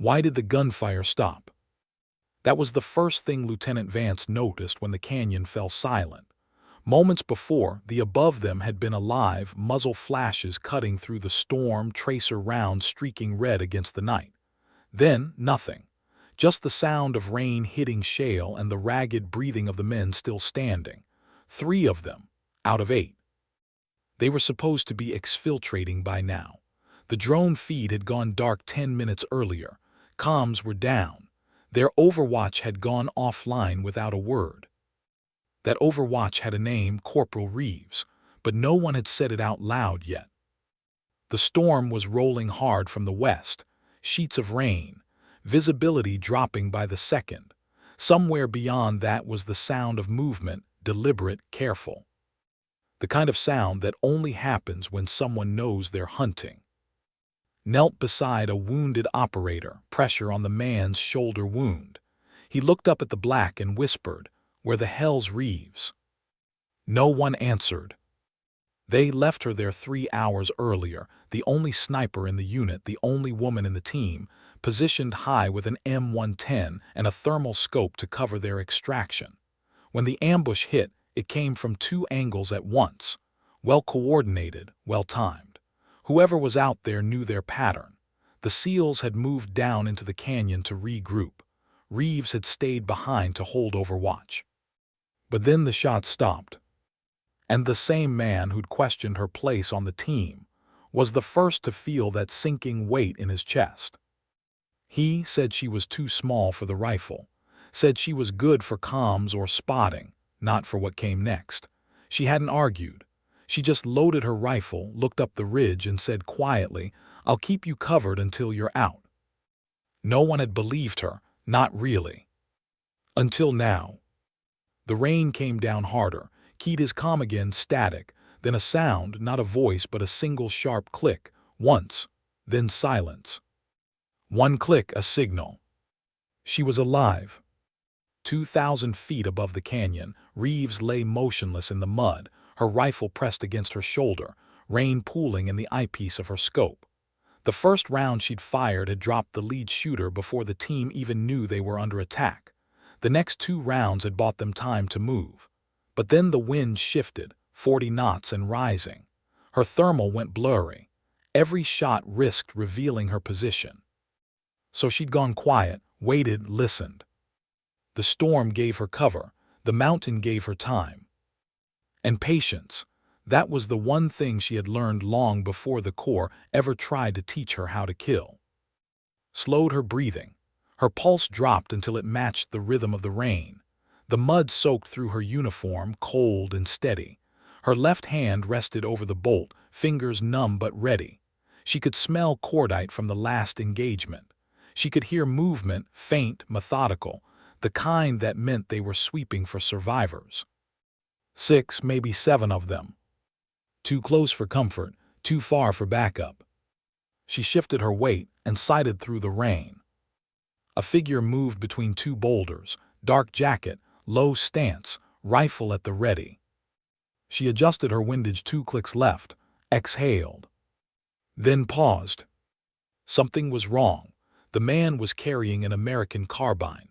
Why did the gunfire stop? That was the first thing Lieutenant Vance noticed when the canyon fell silent. Moments before, the above them had been alive, muzzle flashes cutting through the storm, tracer rounds streaking red against the night. Then, nothing. Just the sound of rain hitting shale and the ragged breathing of the men still standing. 3 of them, out of 8. They were supposed to be exfiltrating by now. The drone feed had gone dark 10 minutes earlier. Comms were down. Their overwatch had gone offline without a word. That overwatch had a name, Corporal Reeves, but no one had said it out loud yet. The storm was rolling hard from the west, sheets of rain, visibility dropping by the second. Somewhere beyond that was the sound of movement, deliberate, careful. The kind of sound that only happens when someone knows they're hunting. Knelt beside a wounded operator, pressure on the man's shoulder wound. He looked up at the black and whispered, "Where the hell's Reeves?" No one answered. They left her there 3 hours earlier, the only sniper in the unit, the only woman in the team, positioned high with an M110 and a thermal scope to cover their extraction. When the ambush hit, it came from 2 angles at once, well-coordinated, well-timed. Whoever was out there knew their pattern. The SEALs had moved down into the canyon to regroup. Reeves had stayed behind to hold overwatch. But then the shot stopped. And the same man who'd questioned her place on the team was the first to feel that sinking weight in his chest. He said she was too small for the rifle, said she was good for comms or spotting, not for what came next. She hadn't argued. She just loaded her rifle, looked up the ridge, and said quietly, "I'll keep you covered until you're out." No one had believed her, not really. Until now. The rain came down harder, keyed his comm again, static, then a sound, not a voice but a single sharp click, once, then silence. One click, a signal. She was alive. 2,000 feet above the canyon, Reeves lay motionless in the mud, her rifle pressed against her shoulder, rain pooling in the eyepiece of her scope. The first round she'd fired had dropped the lead shooter before the team even knew they were under attack. The next 2 rounds had bought them time to move. But then the wind shifted, 40 knots and rising. Her thermal went blurry. Every shot risked revealing her position. So she'd gone quiet, waited, listened. The storm gave her cover. The mountain gave her time. And patience. That was the one thing she had learned long before the Corps ever tried to teach her how to kill. Slowed her breathing. Her pulse dropped until it matched the rhythm of the rain. The mud soaked through her uniform, cold and steady. Her left hand rested over the bolt, fingers numb but ready. She could smell cordite from the last engagement. She could hear movement, faint, methodical, the kind that meant they were sweeping for survivors. 6, maybe 7 of them. Too close for comfort, too far for backup. She shifted her weight and sighted through the rain. A figure moved between 2 boulders, dark jacket, low stance, rifle at the ready. She adjusted her windage 2 clicks left, exhaled. Then paused. Something was wrong. The man was carrying an American carbine.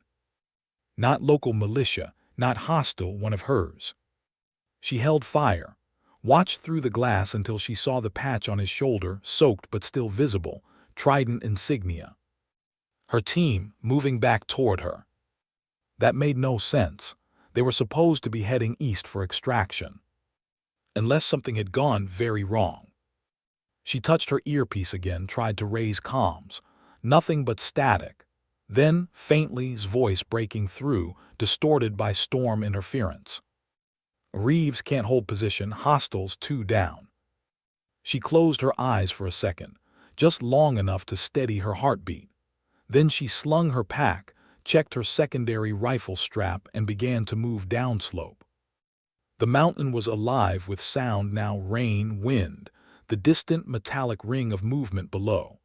Not local militia, not hostile, one of hers. She held fire, watched through the glass until she saw the patch on his shoulder, soaked but still visible, Trident insignia. Her team moving back toward her. That made no sense. They were supposed to be heading east for extraction. Unless something had gone very wrong. She touched her earpiece again, tried to raise comms. Nothing but static. Then, faintly, his voice breaking through, distorted by storm interference. "Reeves can't hold position, hostiles 2 down." She closed her eyes for a second, just long enough to steady her heartbeat. Then she slung her pack, checked her secondary rifle strap, and began to move downslope. The mountain was alive with sound now, rain, wind, the distant metallic ring of movement below.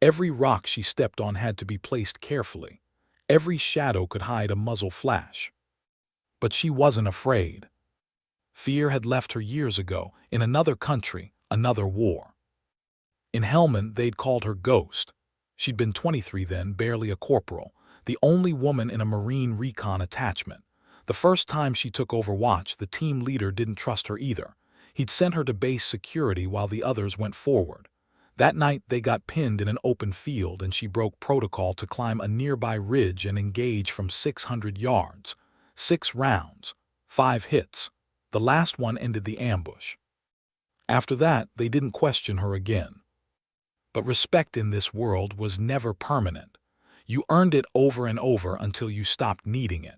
Every rock she stepped on had to be placed carefully. Every shadow could hide a muzzle flash. But she wasn't afraid. Fear had left her years ago, in another country, another war. In Helmand they'd called her Ghost. She'd been 23 then, barely a corporal, the only woman in a Marine recon attachment. The first time she took over watch, the team leader didn't trust her either. He'd sent her to base security while the others went forward. That night, they got pinned in an open field and she broke protocol to climb a nearby ridge and engage from 600 yards. 6 rounds, 5 hits. The last one ended the ambush. After that, they didn't question her again. But respect in this world was never permanent. You earned it over and over until you stopped needing it.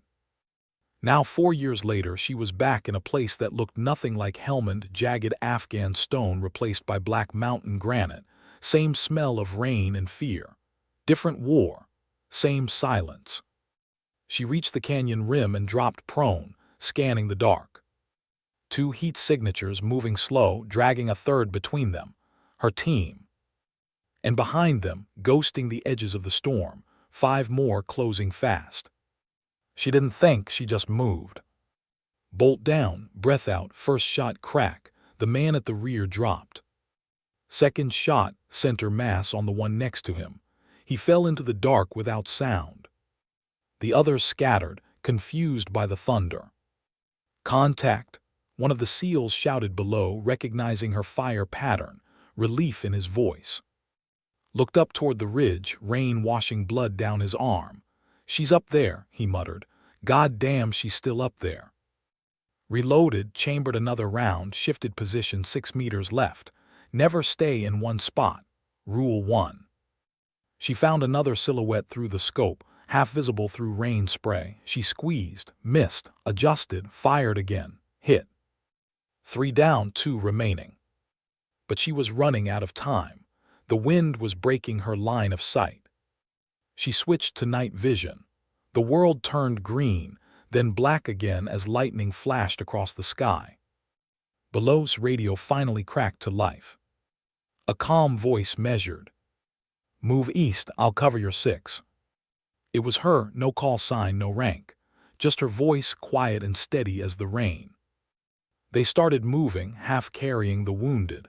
Now, 4 years later, she was back in a place that looked nothing like Helmand, jagged Afghan stone replaced by black mountain granite. Same smell of rain and fear. Different war. Same silence. She reached the canyon rim and dropped prone, scanning the dark. 2 heat signatures moving slow, dragging a third between them. Her team. And behind them, ghosting the edges of the storm, 5 more closing fast. She didn't think, she just moved. Bolt down, breath out, first shot crack, the man at the rear dropped. Second shot, center mass on the one next to him. He fell into the dark without sound. The others scattered, confused by the thunder. Contact, one of the SEALs shouted below, recognizing her fire pattern, relief in his voice. Looked up toward the ridge, rain washing blood down his arm. She's up there, he muttered. God damn, she's still up there. Reloaded, chambered another round, shifted position 6 meters left. Never stay in one spot. Rule 1. She found another silhouette through the scope, half visible through rain spray. She squeezed, missed, adjusted, fired again, hit. 3 down, 2 remaining. But she was running out of time. The wind was breaking her line of sight. She switched to night vision. The world turned green, then black again as lightning flashed across the sky. Below's radio finally cracked to life. A calm voice measured. Move east, I'll cover your 6. It was her, no call sign, no rank. Just her voice, quiet and steady as the rain. They started moving, half carrying the wounded.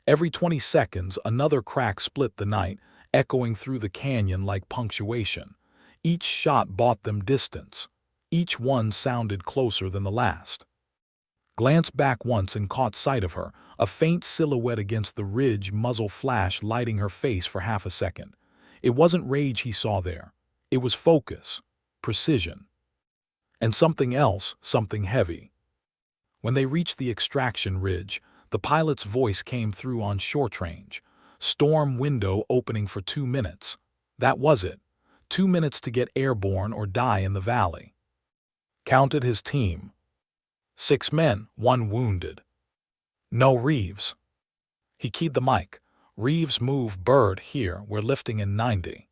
Every 20 seconds, another crack split the night, echoing through the canyon like punctuation. Each shot bought them distance. Each one sounded closer than the last. Glanced back once and caught sight of her, a faint silhouette against the ridge, muzzle flash lighting her face for half a second. It wasn't rage he saw there. It was focus, precision. And something else, something heavy. When they reached the extraction ridge, the pilot's voice came through on short range. Storm window opening for 2 minutes. That was it. 2 minutes to get airborne or die in the valley. Counted his team. 6 men, 1 wounded. No Reeves. He keyed the mic. Reeves move bird here, we're lifting in 90.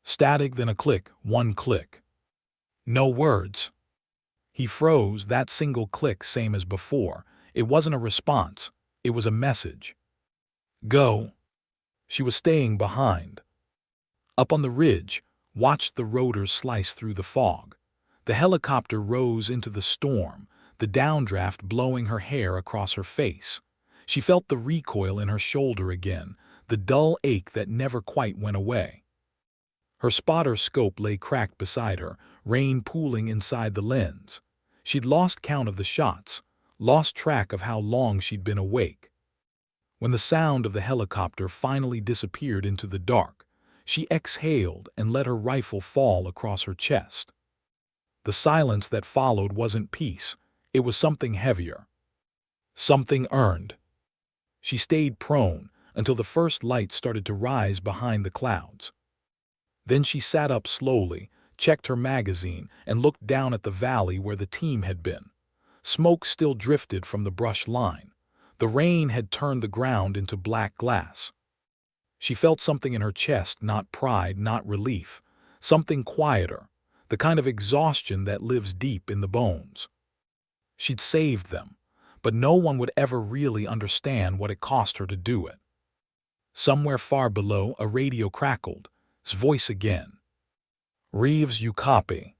Static, then a click, 1 click. No words. He froze, that single click same as before. It wasn't a response, it was a message. Go. She was staying behind. Up on the ridge, watched the rotors slice through the fog. The helicopter rose into the storm, the downdraft blowing her hair across her face. She felt the recoil in her shoulder again, the dull ache that never quite went away. Her spotter scope lay cracked beside her, rain pooling inside the lens. She'd lost count of the shots, lost track of how long she'd been awake. When the sound of the helicopter finally disappeared into the dark, she exhaled and let her rifle fall across her chest. The silence that followed wasn't peace, it was something heavier. Something earned. She stayed prone until the first light started to rise behind the clouds. Then she sat up slowly, checked her magazine, and looked down at the valley where the team had been. Smoke still drifted from the brush line. The rain had turned the ground into black glass. She felt something in her chest, not pride, not relief, something quieter, the kind of exhaustion that lives deep in the bones. She'd saved them, but no one would ever really understand what it cost her to do it. Somewhere far below, a radio crackled, his voice again. Reeves, you copy?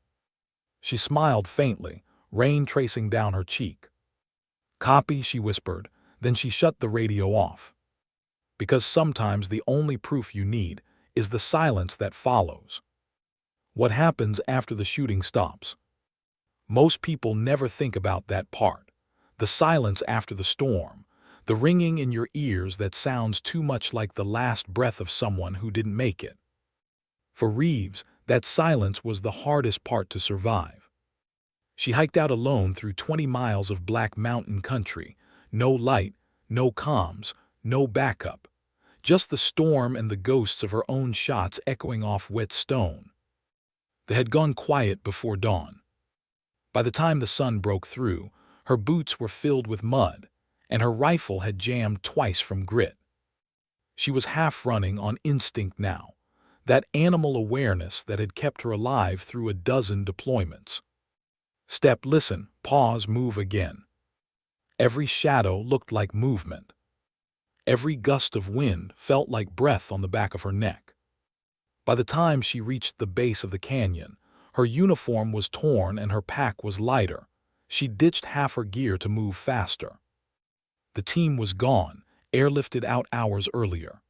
She smiled faintly, rain tracing down her cheek. Copy, she whispered, then she shut the radio off. Because sometimes the only proof you need is the silence that follows. What happens after the shooting stops? Most people never think about that part. The silence after the storm, the ringing in your ears that sounds too much like the last breath of someone who didn't make it. For Reeves, that silence was the hardest part to survive. She hiked out alone through 20 miles of black mountain country, no light, no comms, no backup, just the storm and the ghosts of her own shots echoing off wet stone. They had gone quiet before dawn. By the time the sun broke through, her boots were filled with mud, and her rifle had jammed twice from grit. She was half running on instinct now, that animal awareness that had kept her alive through a dozen deployments. Step, listen, pause, move again. Every shadow looked like movement. Every gust of wind felt like breath on the back of her neck. By the time she reached the base of the canyon, her uniform was torn and her pack was lighter. She ditched half her gear to move faster. The team was gone, airlifted out hours earlier.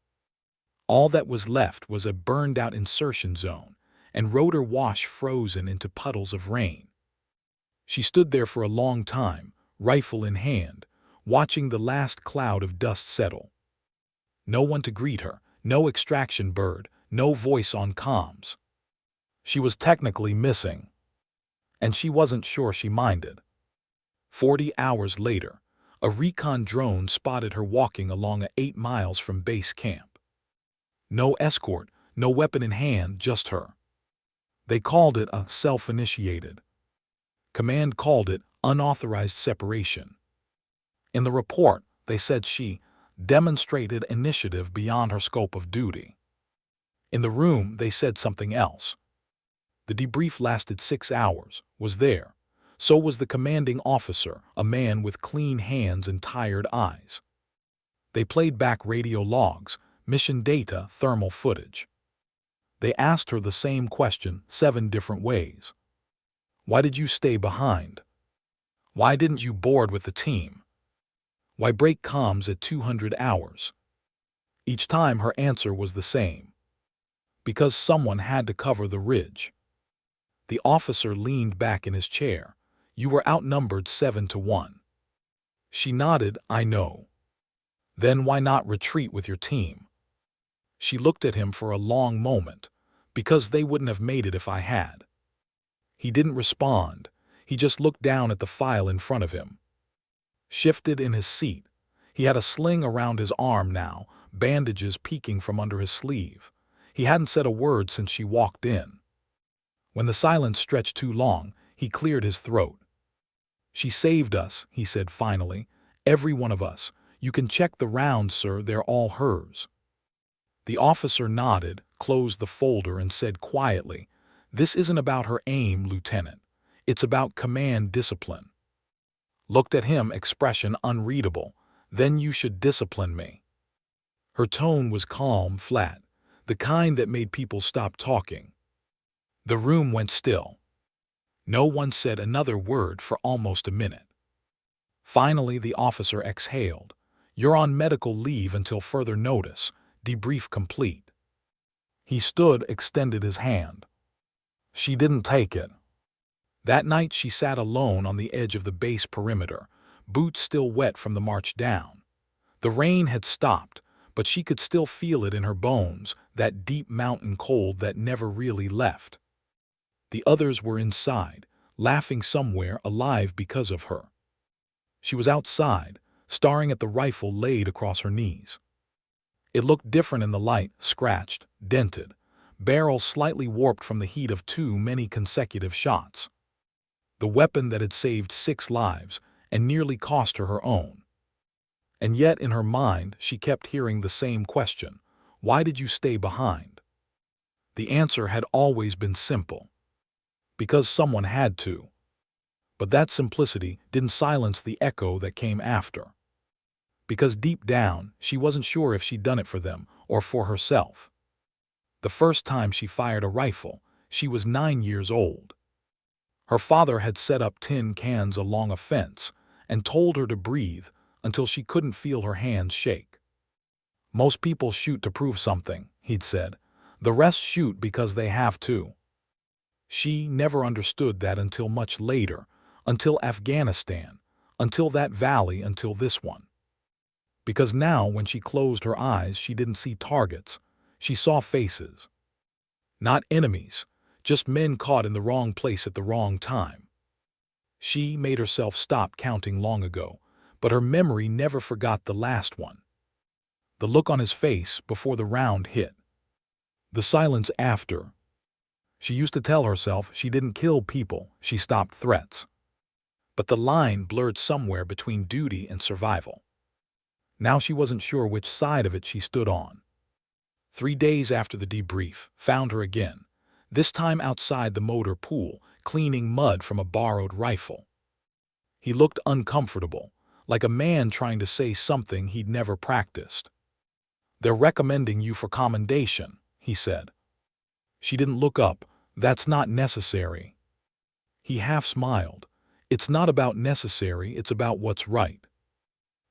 All that was left was a burned-out insertion zone, and rotor wash frozen into puddles of rain. She stood there for a long time, rifle in hand, watching the last cloud of dust settle. No one to greet her, no extraction bird, no voice on comms. She was technically missing, and she wasn't sure she minded. 40 hours later, a recon drone spotted her walking along 8 miles from base camp. No escort, no weapon in hand, just her. They called it a self-initiated. Command called it unauthorized separation. In the report, they said she demonstrated initiative beyond her scope of duty. In the room, they said something else. The debrief lasted 6 hours, was there. So was the commanding officer, a man with clean hands and tired eyes. They played back radio logs, mission data, thermal footage. They asked her the same question 7 different ways. Why did you stay behind? Why didn't you board with the team? Why break comms at 200 hours? Each time her answer was the same. Because someone had to cover the ridge. The officer leaned back in his chair. You were outnumbered 7-1. She nodded, I know. Then why not retreat with your team? She looked at him for a long moment. Because they wouldn't have made it if I had. He didn't respond. He just looked down at the file in front of him. Shifted in his seat. He had a sling around his arm now, bandages peeking from under his sleeve. He hadn't said a word since she walked in. When the silence stretched too long, he cleared his throat. She saved us, he said finally. Every one of us. You can check the rounds, sir, they're all hers. The officer nodded, closed the folder, and said quietly, This isn't about her aim, Lieutenant. It's about command discipline. Looked at him, expression unreadable. Then you should discipline me. Her tone was calm, flat, the kind that made people stop talking. The room went still. No one said another word for almost a minute. Finally, the officer exhaled. You're on medical leave until further notice. Debrief complete. He stood, extended his hand. She didn't take it. That night she sat alone on the edge of the base perimeter, boots still wet from the march down. The rain had stopped, but she could still feel it in her bones, that deep mountain cold that never really left. The others were inside, laughing somewhere, alive because of her. She was outside, staring at the rifle laid across her knees. It looked different in the light, scratched, dented, barrel slightly warped from the heat of too many consecutive shots. The weapon that had saved 6 lives and nearly cost her her own. And yet in her mind she kept hearing the same question, why did you stay behind? The answer had always been simple. Because someone had to. But that simplicity didn't silence the echo that came after. Because deep down, she wasn't sure if she'd done it for them or for herself. The first time she fired a rifle, she was 9 years old. Her father had set up tin cans along a fence and told her to breathe until she couldn't feel her hands shake. Most people shoot to prove something, he'd said. The rest shoot because they have to. She never understood that until much later, until Afghanistan, until that valley, until this one. Because now, when she closed her eyes, she didn't see targets. She saw faces. Not enemies, just men caught in the wrong place at the wrong time. She made herself stop counting long ago, but her memory never forgot the last one. The look on his face before the round hit. The silence after. She used to tell herself she didn't kill people, she stopped threats. But the line blurred somewhere between duty and survival. Now she wasn't sure which side of it she stood on. 3 days after the debrief, found her again, this time outside the motor pool, cleaning mud from a borrowed rifle. He looked uncomfortable, like a man trying to say something he'd never practiced. "They're recommending you for commendation," he said. She didn't look up. "That's not necessary." He half smiled. "It's not about necessary, it's about what's right."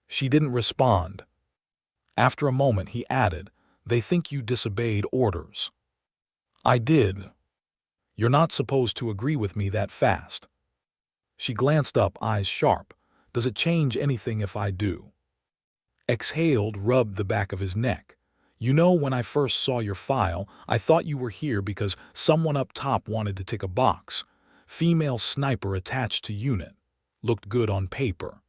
She didn't respond. After a moment he added, "They think you disobeyed orders." "I did. You're not supposed to agree with me that fast." She glanced up, eyes sharp. "Does it change anything if I do?" Exhaled, rubbed the back of his neck. "You know, when I first saw your file, I thought you were here because someone up top wanted to tick a box. Female sniper attached to unit. Looked good on paper."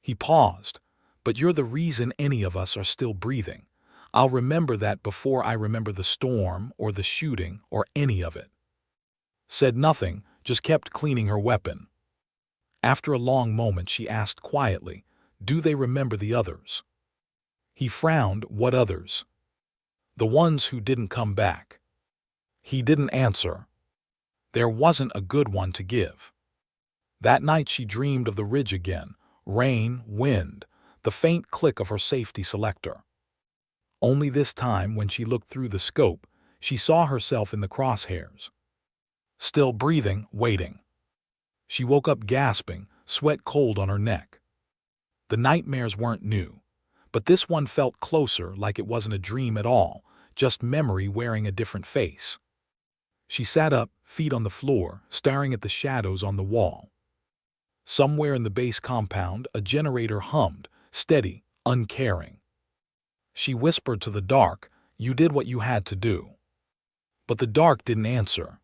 He paused. "But you're the reason any of us are still breathing. I'll remember that before I remember the storm or the shooting or any of it." Said nothing, just kept cleaning her weapon. After a long moment she asked quietly, "Do they remember the others?" He frowned. "What others?" "The ones who didn't come back." He didn't answer. There wasn't a good one to give. That night she dreamed of the ridge again. Rain, wind, the faint click of her safety selector. Only this time, when she looked through the scope, she saw herself in the crosshairs. Still breathing, waiting. She woke up gasping, sweat cold on her neck. The nightmares weren't new, but this one felt closer, like it wasn't a dream at all, just memory wearing a different face. She sat up, feet on the floor, staring at the shadows on the wall. Somewhere in the base compound, a generator hummed, steady, uncaring. She whispered to the dark, "You did what you had to do." But the dark didn't answer.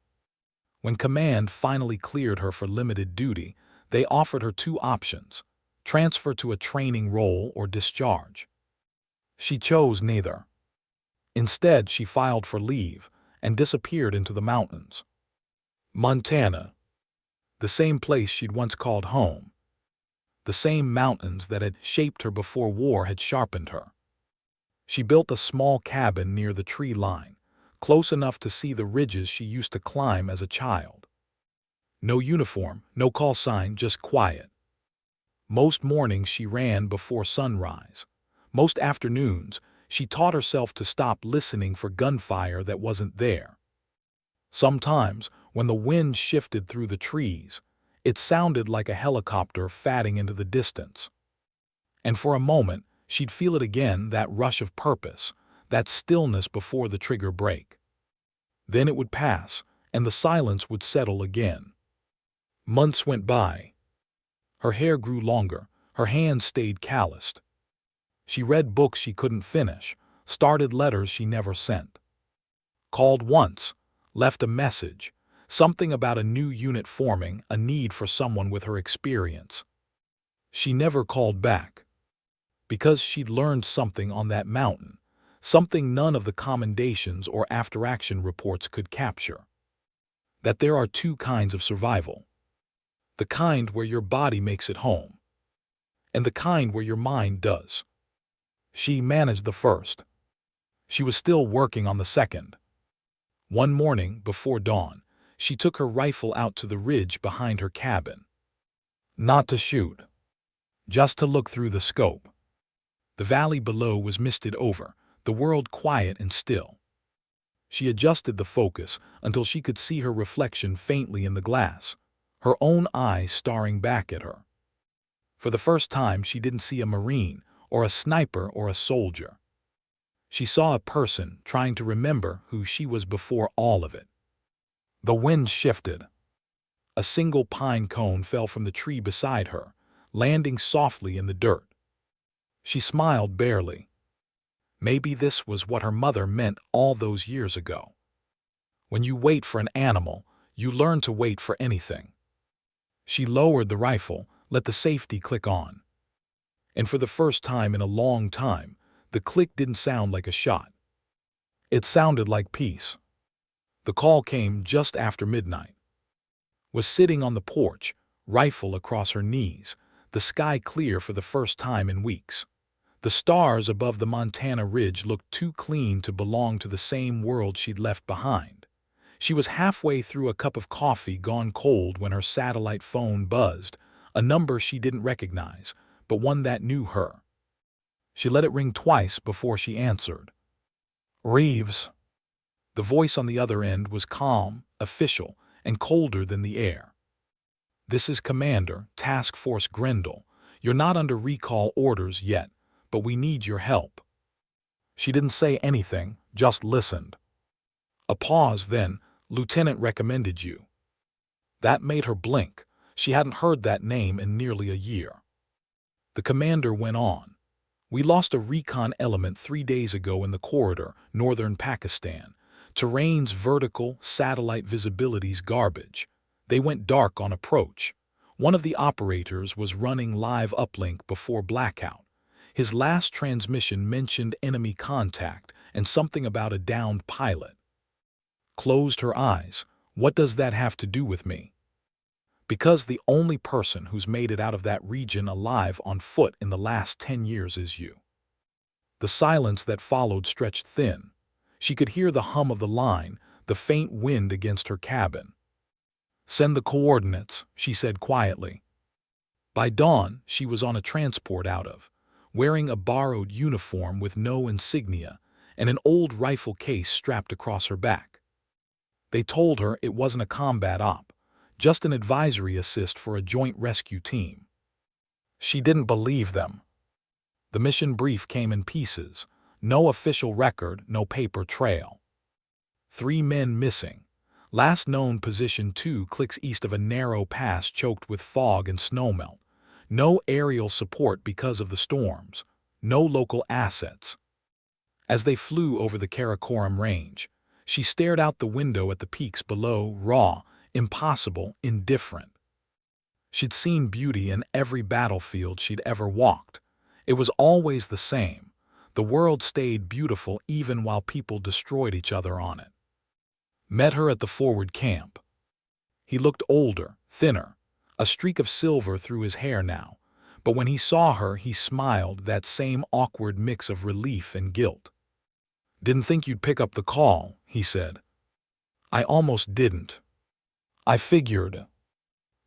When command finally cleared her for limited duty, they offered her 2 options: transfer to a training role or discharge. She chose neither. Instead, she filed for leave and disappeared into the mountains. Montana. The same place she'd once called home. The same mountains that had shaped her before war had sharpened her. She built a small cabin near the tree line, close enough to see the ridges she used to climb as a child. No uniform, no call sign, just quiet. Most mornings she ran before sunrise. Most afternoons, she taught herself to stop listening for gunfire that wasn't there. Sometimes, when the wind shifted through the trees, it sounded like a helicopter fatting into the distance. And for a moment, she'd feel it again, that rush of purpose, that stillness before the trigger break. Then it would pass, and the silence would settle again. Months went by. Her hair grew longer, her hands stayed calloused. She read books she couldn't finish, started letters she never sent. Called once, left a message, something about a new unit forming, a need for someone with her experience. She never called back. Because she'd learned something on that mountain, something none of the commendations or after-action reports could capture. That there are 2 kinds of survival. The kind where your body makes it home, and the kind where your mind does. She managed the first. She was still working on the second. One morning, before dawn, she took her rifle out to the ridge behind her cabin. Not to shoot. Just to look through the scope. The valley below was misted over, the world quiet and still. She adjusted the focus until she could see her reflection faintly in the glass, her own eyes staring back at her. For the first time, she didn't see a Marine, or a sniper, or a soldier. She saw a person trying to remember who she was before all of it. The wind shifted. A single pine cone fell from the tree beside her, landing softly in the dirt. She smiled barely. Maybe this was what her mother meant all those years ago. When you wait for an animal, you learn to wait for anything. She lowered the rifle, let the safety click on. And for the first time in a long time, the click didn't sound like a shot. It sounded like peace. The call came just after midnight. Was sitting on the porch, rifle across her knees, the sky clear for the first time in weeks. The stars above the Montana ridge looked too clean to belong to the same world she'd left behind. She was halfway through a cup of coffee gone cold when her satellite phone buzzed, a number she didn't recognize, but one that knew her. She let it ring twice before she answered. "Reeves." The voice on the other end was calm, official, and colder than the air. "This is Commander, Task Force Grendel. You're not under recall orders yet, but we need your help." She didn't say anything, just listened. A pause, then, "Lieutenant recommended you." That made her blink. She hadn't heard that name in nearly a year. The commander went on. "We lost a recon element 3 days ago in the corridor, northern Pakistan. Terrain's vertical, satellite visibility's garbage. They went dark on approach. One of the operators was running live uplink before blackout. His last transmission mentioned enemy contact and something about a downed pilot." Closed her eyes. "What does that have to do with me?" "Because the only person who's made it out of that region alive on foot in the last 10 years is you." The silence that followed stretched thin. She could hear the hum of the line, the faint wind against her cabin. "Send the coordinates," she said quietly. By dawn, she was on a transport out of, wearing a borrowed uniform with no insignia and an old rifle case strapped across her back. They told her it wasn't a combat op, just an advisory assist for a joint rescue team. She didn't believe them. The mission brief came in pieces. No official record, no paper trail. 3 men missing. Last known position 2 clicks east of a narrow pass choked with fog and snowmelt. No aerial support because of the storms. No local assets. As they flew over the Karakoram Range, she stared out the window at the peaks below, raw, impossible, indifferent. She'd seen beauty in every battlefield she'd ever walked. It was always the same. The world stayed beautiful even while people destroyed each other on it. Met her at the forward camp. He looked older, thinner, a streak of silver through his hair now, but when he saw her he smiled, that same awkward mix of relief and guilt. "Didn't think you'd pick up the call," he said. "I almost didn't. I figured."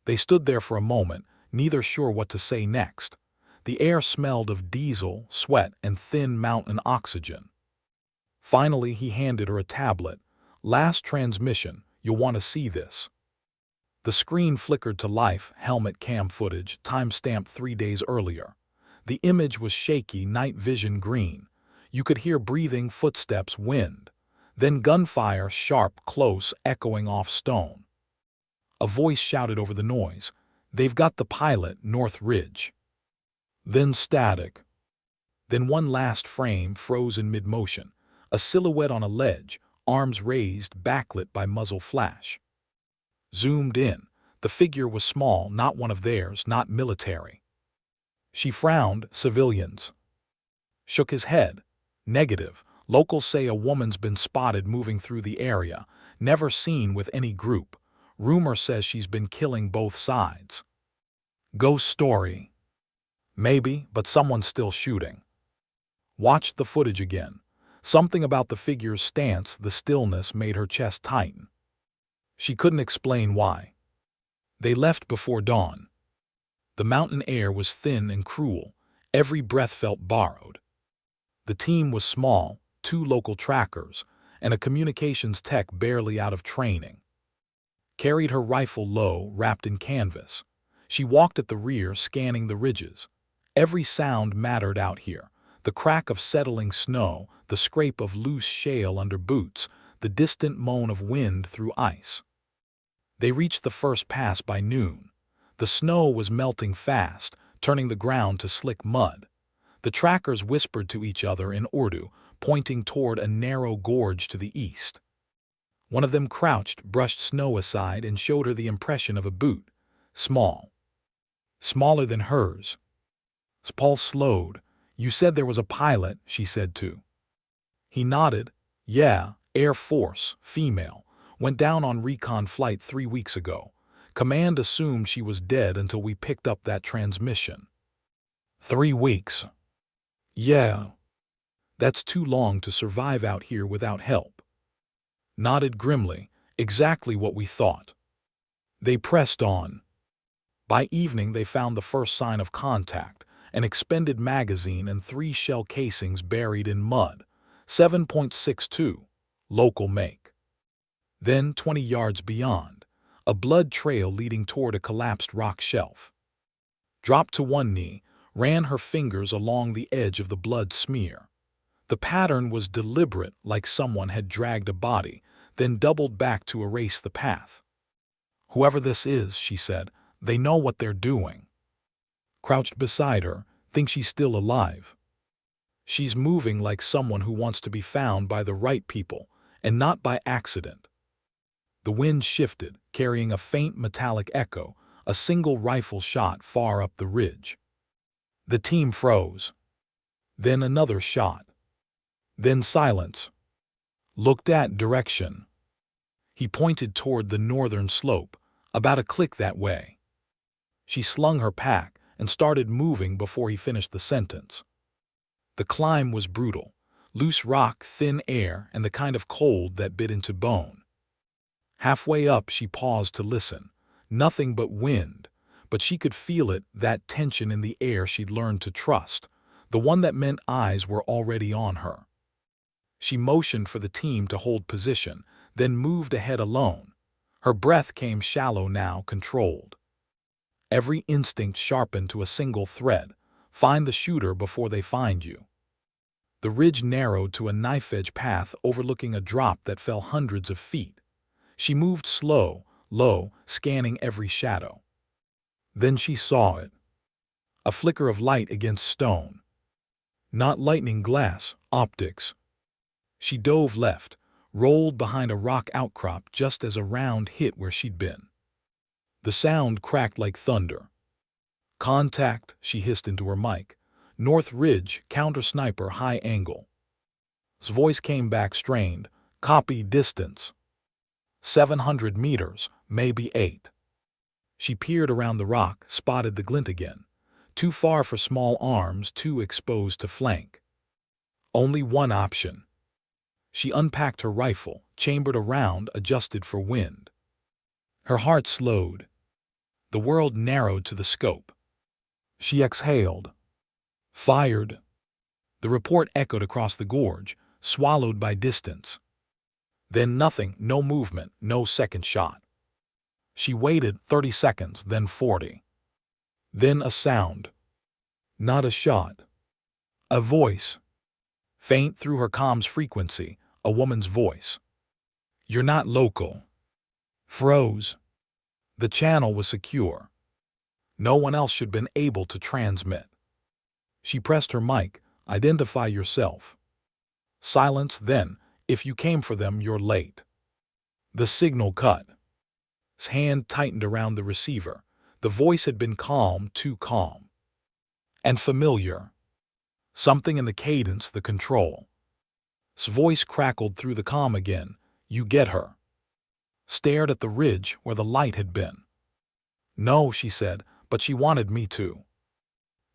They stood there for a moment, neither sure what to say next. The air smelled of diesel, sweat, and thin mountain oxygen. Finally, he handed her a tablet. "Last transmission, you'll want to see this." The screen flickered to life, helmet cam footage, time-stamped 3 days earlier. The image was shaky, night vision green. You could hear breathing, footsteps, wind. Then gunfire, sharp, close, echoing off stone. A voice shouted over the noise, "They've got the pilot, North Ridge." Then static. Then one last frame froze in mid-motion, a silhouette on a ledge, arms raised, backlit by muzzle flash. Zoomed in. The figure was small, not one of theirs, not military. She frowned. "Civilians." Shook his head. "Negative. Locals say a woman's been spotted moving through the area, never seen with any group. Rumor says she's been killing both sides." "Ghost story." "Maybe, but someone's still shooting." Watched the footage again. Something about the figure's stance, the stillness, made her chest tighten. She couldn't explain why. They left before dawn. The mountain air was thin and cruel. Every breath felt borrowed. The team was small, 2 local trackers, and a communications tech barely out of training. Carried her rifle low, wrapped in canvas. She walked at the rear, scanning the ridges. Every sound mattered out here. The The crack of settling snow, the scrape of loose shale under boots, the distant moan of wind through ice. They reached the first pass by noon. The snow was melting fast, turning the ground to slick mud. The trackers whispered to each other in Urdu, pointing toward a narrow gorge to the east. One of them crouched, brushed snow aside, and showed her the impression of a boot. Small. Smaller than hers. Paul slowed. "You said there was a pilot," she said too. He nodded. "Yeah, Air Force, female. Went down on recon flight 3 weeks ago. Command assumed she was dead until we picked up that transmission." 3 weeks. Yeah. That's too long to survive out here without help. Nodded grimly. Exactly what we thought. They pressed on. By evening they found the first sign of contact, an expended magazine and 3 shell casings buried in mud. 7.62, local make. Then 20 yards beyond, a blood trail leading toward a collapsed rock shelf. Dropped to one knee, ran her fingers along the edge of the blood smear. The pattern was deliberate, like someone had dragged a body, then doubled back to erase the path. "Whoever this is," she said, "they know what they're doing." Crouched beside her, think she's still alive. She's moving like someone who wants to be found by the right people, and not by accident. The wind shifted, carrying a faint metallic echo, a single rifle shot far up the ridge. The team froze. Then another shot. Then silence. Looked at direction. He pointed toward the northern slope, about a click that way. She slung her pack and started moving before he finished the sentence. The climb was brutal. Loose rock, thin air, and the kind of cold that bit into bone. Halfway up she paused to listen. Nothing but wind, but she could feel it, that tension in the air she'd learned to trust, the one that meant eyes were already on her. She motioned for the team to hold position, then moved ahead alone. Her breath came shallow now, controlled. Every instinct sharpened to a single thread. Find the shooter before they find you. The ridge narrowed to a knife-edge path overlooking a drop that fell hundreds of feet. She moved slow, low, scanning every shadow. Then she saw it. A flicker of light against stone. Not lightning glass, optics. She dove left, rolled behind a rock outcrop just as a round hit where she'd been. The sound cracked like thunder. "Contact," she hissed into her mic. "North Ridge, counter-sniper, high angle." His voice came back strained. "Copy distance. 700 meters, maybe 8. She peered around the rock, spotted the glint again. Too far for small arms, too exposed to flank. Only one option. She unpacked her rifle, chambered a round, adjusted for wind. Her heart slowed. The world narrowed to the scope. She exhaled. Fired. The report echoed across the gorge, swallowed by distance. Then nothing, no movement, no second shot. She waited 30 seconds, then 40. Then a sound. Not a shot. A voice. Faint through her comms frequency, a woman's voice. "You're not local." Froze. The channel was secure. No one else should have been able to transmit. She pressed her mic. "Identify yourself." Silence, then, "If you came for them, you're late." The signal cut. His hand tightened around the receiver. The voice had been calm, too calm. And familiar. Something in the cadence, the control. His voice crackled through the comm again. "You get her." Stared at the ridge where the light had been. "No," she said, "but she wanted me to."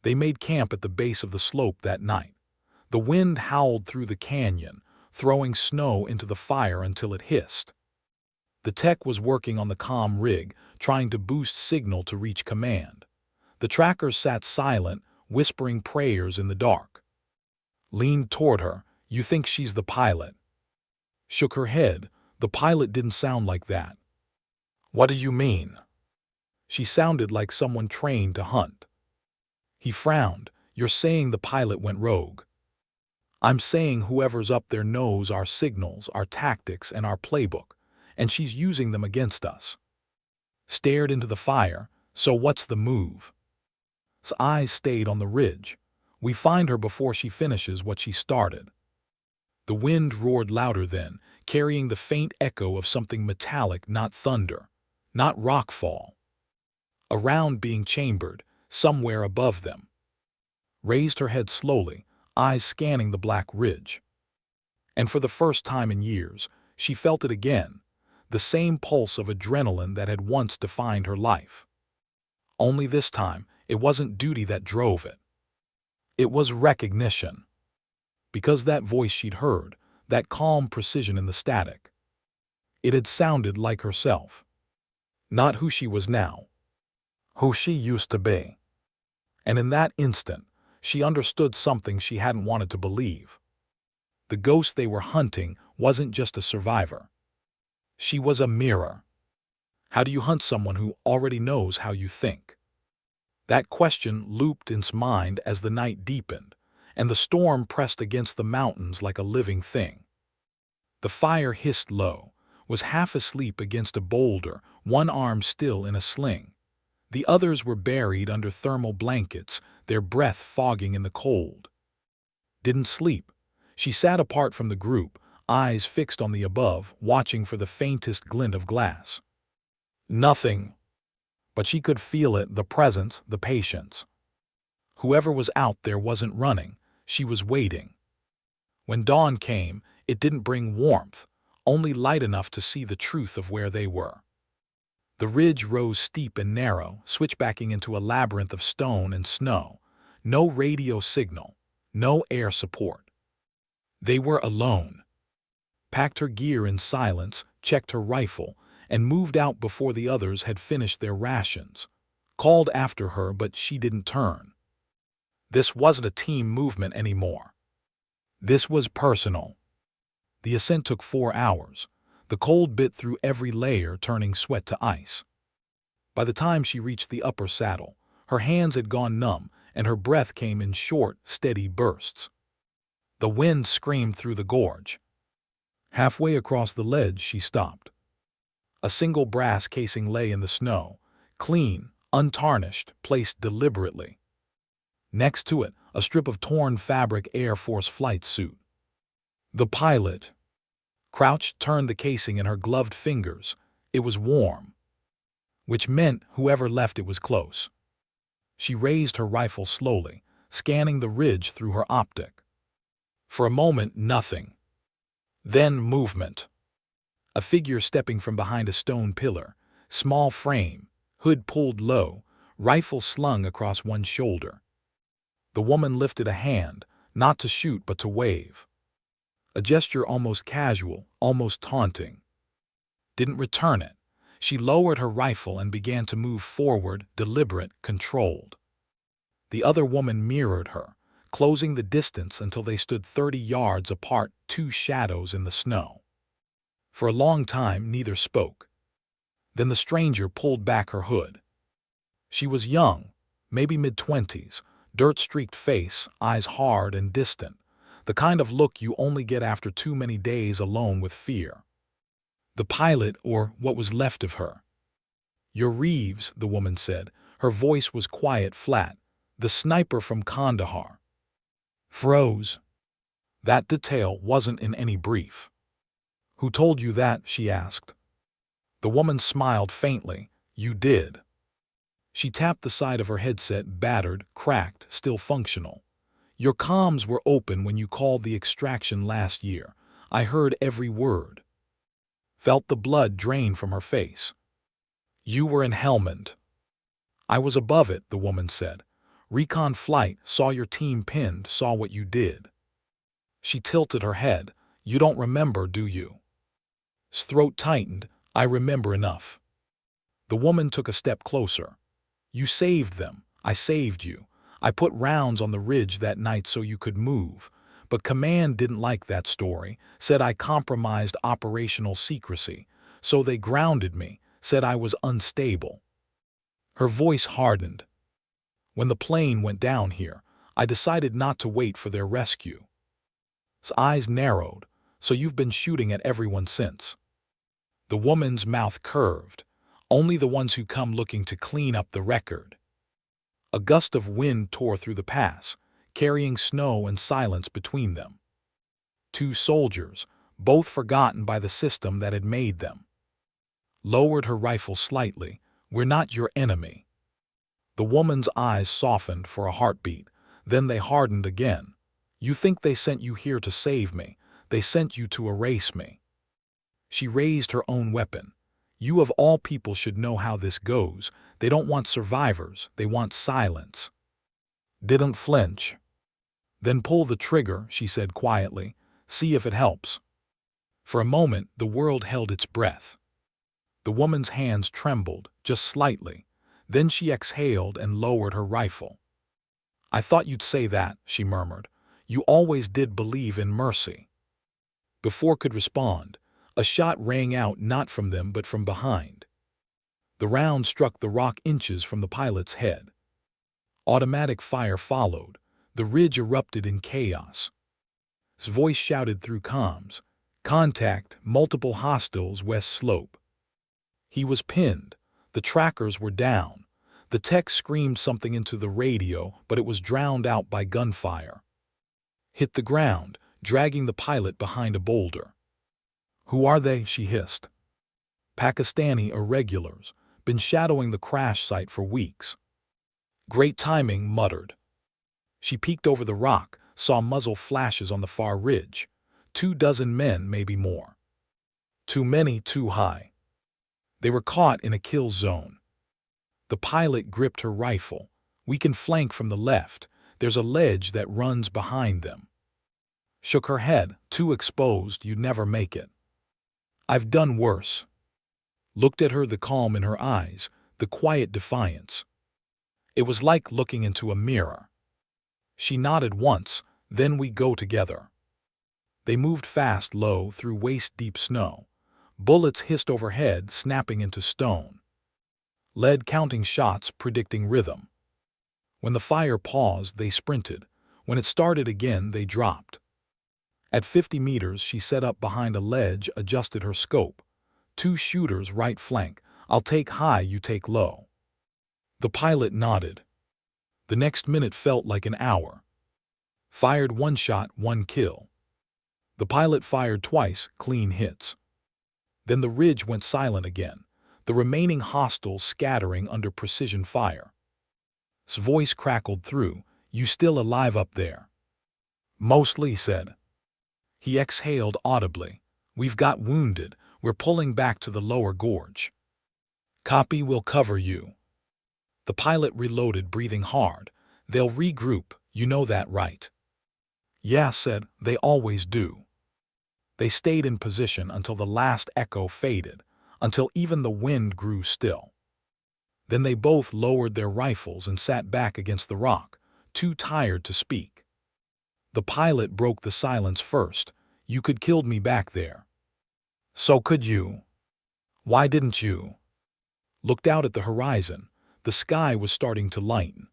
They made camp at the base of the slope that night. The wind howled through the canyon, throwing snow into the fire until it hissed. The tech was working on the comm rig, trying to boost signal to reach command. The trackers sat silent, whispering prayers in the dark. Leaned toward her. "You think she's the pilot?" Shook her head. "The pilot didn't sound like that." "What do you mean?" She sounded like someone trained to hunt. He frowned. "You're saying the pilot went rogue." I'm saying whoever's up there knows our signals, our tactics, and our playbook, and she's using them against us. Stared into the fire. So what's the move? His eyes stayed on the ridge. We find her before she finishes what she started. The wind roared louder then, carrying the faint echo of something metallic, not thunder, not rockfall. A round being chambered, somewhere above them. Raised her head slowly, eyes scanning the black ridge. And for the first time in years, she felt it again, the same pulse of adrenaline that had once defined her life. Only this time, it wasn't duty that drove it. It was recognition. Because that voice she'd heard, that calm precision in the static, it had sounded like herself. Not who she was now, who she used to be. And in that instant, she understood something she hadn't wanted to believe. The ghost they were hunting wasn't just a survivor. She was a mirror. How do you hunt someone who already knows how you think? That question looped in his mind as the night deepened, and the storm pressed against the mountains like a living thing. The fire hissed low, was half asleep against a boulder, one arm still in a sling. The others were buried under thermal blankets, their breath fogging in the cold. Didn't sleep. She sat apart from the group, eyes fixed on the above, watching for the faintest glint of glass. Nothing. But she could feel it, the presence, the patience. Whoever was out there wasn't running, she was waiting. When dawn came, it didn't bring warmth, only light enough to see the truth of where they were. The ridge rose steep and narrow, switchbacking into a labyrinth of stone and snow. No radio signal, no air support. They were alone. Packed her gear in silence, checked her rifle, and moved out before the others had finished their rations. Called after her, but she didn't turn. This wasn't a team movement anymore. This was personal. The ascent took 4 hours. The cold bit through every layer, turning sweat to ice. By the time she reached the upper saddle, her hands had gone numb, and her breath came in short, steady bursts. The wind screamed through the gorge. Halfway across the ledge, she stopped. A single brass casing lay in the snow, clean, untarnished, placed deliberately. Next to it, a strip of torn fabric Air Force flight suit. The pilot crouched, turned the casing in her gloved fingers. It was warm, which meant whoever left it was close. She raised her rifle slowly, scanning the ridge through her optic. For a moment, nothing. Then movement. A figure stepping from behind a stone pillar, small frame, hood pulled low, rifle slung across one shoulder. The woman lifted a hand, not to shoot but to wave. A gesture almost casual, almost taunting. Didn't return it. She lowered her rifle and began to move forward, deliberate, controlled. The other woman mirrored her, closing the distance until they stood 30 yards apart, two shadows in the snow. For a long time, neither spoke. Then the stranger pulled back her hood. She was young, maybe mid-20s, dirt-streaked face, eyes hard and distant, the kind of look you only get after too many days alone with fear. The pilot, or what was left of her. "You're Reeves," the woman said. Her voice was quiet, flat. "The sniper from Kandahar." Froze. That detail wasn't in any brief. "Who told you that?" she asked. The woman smiled faintly. "You did." She tapped the side of her headset, battered, cracked, still functional. "Your comms were open when you called the extraction last year. I heard every word." Felt the blood drain from her face. "You were in Helmand." "I was above it," the woman said. "Recon flight, saw your team pinned, saw what you did." She tilted her head. "You don't remember, do you?" His throat tightened. "I remember enough." The woman took a step closer. "You saved them. I saved you. I put rounds on the ridge that night so you could move. But command didn't like that story, said I compromised operational secrecy. So they grounded me, said I was unstable." Her voice hardened. "When the plane went down here, I decided not to wait for their rescue." eyes narrowed. So you've been shooting at everyone since. The woman's mouth curved. Only the ones who come looking to clean up the record. A gust of wind tore through the pass, carrying snow and silence between them. Two soldiers, both forgotten by the system that had made them. Lowered her rifle slightly. We're not your enemy. The woman's eyes softened for a heartbeat, then they hardened again. You think they sent you here to save me. They sent you to erase me. She raised her own weapon. You of all people should know how this goes. They don't want survivors, they want silence. Didn't flinch. Then pull the trigger, she said quietly. See if it helps. For a moment, the world held its breath. The woman's hands trembled, just slightly. Then she exhaled and lowered her rifle. I thought you'd say that, she murmured. You always did believe in mercy. Before could respond, a shot rang out not from them but from behind. The round struck the rock inches from the pilot's head. Automatic fire followed. The ridge erupted in chaos. His voice shouted through comms. Contact, multiple hostiles west slope. He was pinned. The trackers were down. The tech screamed something into the radio, but it was drowned out by gunfire. Hit the ground, dragging the pilot behind a boulder. Who are they? She hissed. Pakistani irregulars, been shadowing the crash site for weeks. Great timing, muttered. She peeked over the rock, saw muzzle flashes on the far ridge. 24 men, maybe more. Too many, too high. They were caught in a kill zone. The pilot gripped her rifle. We can flank from the left. There's a ledge that runs behind them. Shook her head. Too exposed, you'd never make it. I've done worse. Looked at her, the calm in her eyes, the quiet defiance. It was like looking into a mirror. She nodded once, then we go together. They moved fast, low, through waist-deep snow. Bullets hissed overhead, snapping into stone. Lead counting shots, predicting rhythm. When the fire paused, they sprinted. When it started again, they dropped. At 50 meters, she set up behind a ledge, adjusted her scope. 2 shooters, right flank. I'll take high, you take low. The pilot nodded. The next minute felt like an hour. Fired 1 shot, 1 kill. The pilot fired twice, clean hits. Then the ridge went silent again, the remaining hostiles scattering under precision fire. His voice crackled through. You still alive up there? Mostly, he said. He exhaled audibly. We've got wounded. We're pulling back to the lower gorge. Copy, we'll cover you. The pilot reloaded, breathing hard. They'll regroup, you know that, right? Yeah, said, they always do. They stayed in position until the last echo faded, until even the wind grew still. Then they both lowered their rifles and sat back against the rock, too tired to speak. The pilot broke the silence first. You could killed me back there. So could you. Why didn't you? Looked out at the horizon. The sky was starting to lighten.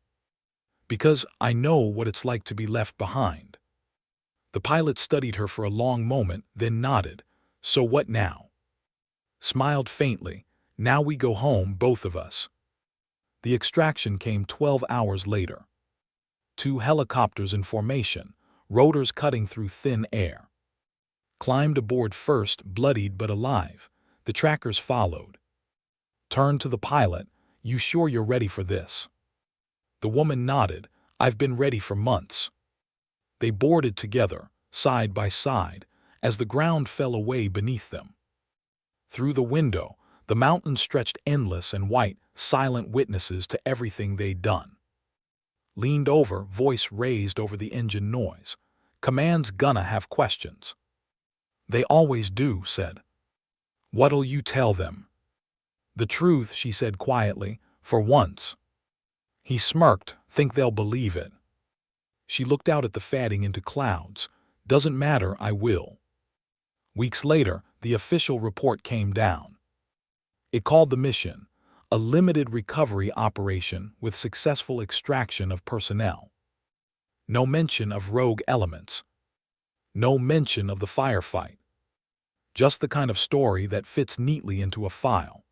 Because I know what it's like to be left behind. The pilot studied her for a long moment, then nodded. So what now? Smiled faintly. Now we go home, both of us. The extraction came 12 hours later. 2 helicopters in formation, rotors cutting through thin air. Climbed aboard first, bloodied but alive. The trackers followed. Turned to the pilot. You sure you're ready for this? The woman nodded. I've been ready for months. They boarded together, side by side, as the ground fell away beneath them. Through the window, the mountains stretched endless and white, silent witnesses to everything they'd done. Leaned over, voice raised over the engine noise. Command's gonna have questions. They always do, said. What'll you tell them? The truth, she said quietly, for once. He smirked. Think they'll believe it. She looked out at the fading into clouds. Doesn't matter, I will. Weeks later, the official report came down. It called the mission a limited recovery operation with successful extraction of personnel. No mention of rogue elements. No mention of the firefight. Just the kind of story that fits neatly into a file.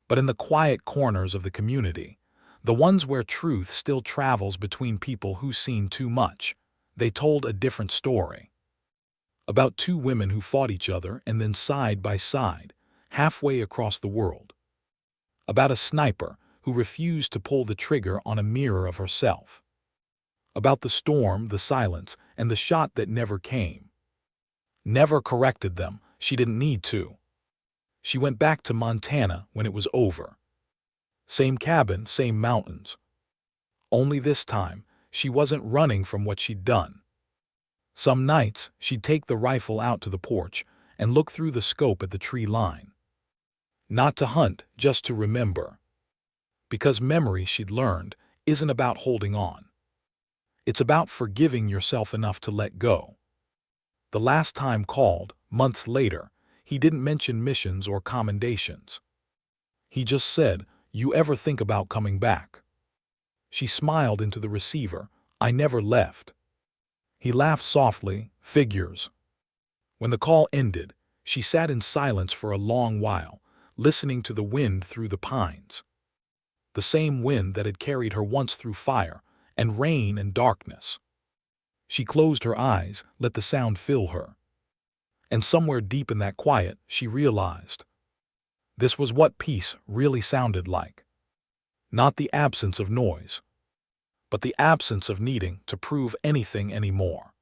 But in the quiet corners of the community, the ones where truth still travels between people who've seen too much, they told a different story. About two women who fought each other and then side by side, halfway across the world. About a sniper who refused to pull the trigger on a mirror of herself. About the storm, the silence, and the shot that never came. Never corrected them, she didn't need to. She went back to Montana when it was over. Same cabin, same mountains. Only this time, she wasn't running from what she'd done. Some nights, she'd take the rifle out to the porch and look through the scope at the tree line. Not to hunt, just to remember. Because memory, she'd learned, isn't about holding on. It's about forgiving yourself enough to let go. The last time called, months later, he didn't mention missions or commendations. He just said, "You ever think about coming back?" She smiled into the receiver. "I never left." He laughed softly. "Figures." When the call ended, she sat in silence for a long while, listening to the wind through the pines. The same wind that had carried her once through fire and rain and darkness. She closed her eyes, let the sound fill her. And somewhere deep in that quiet, she realized. This was what peace really sounded like. Not the absence of noise, but the absence of needing to prove anything anymore.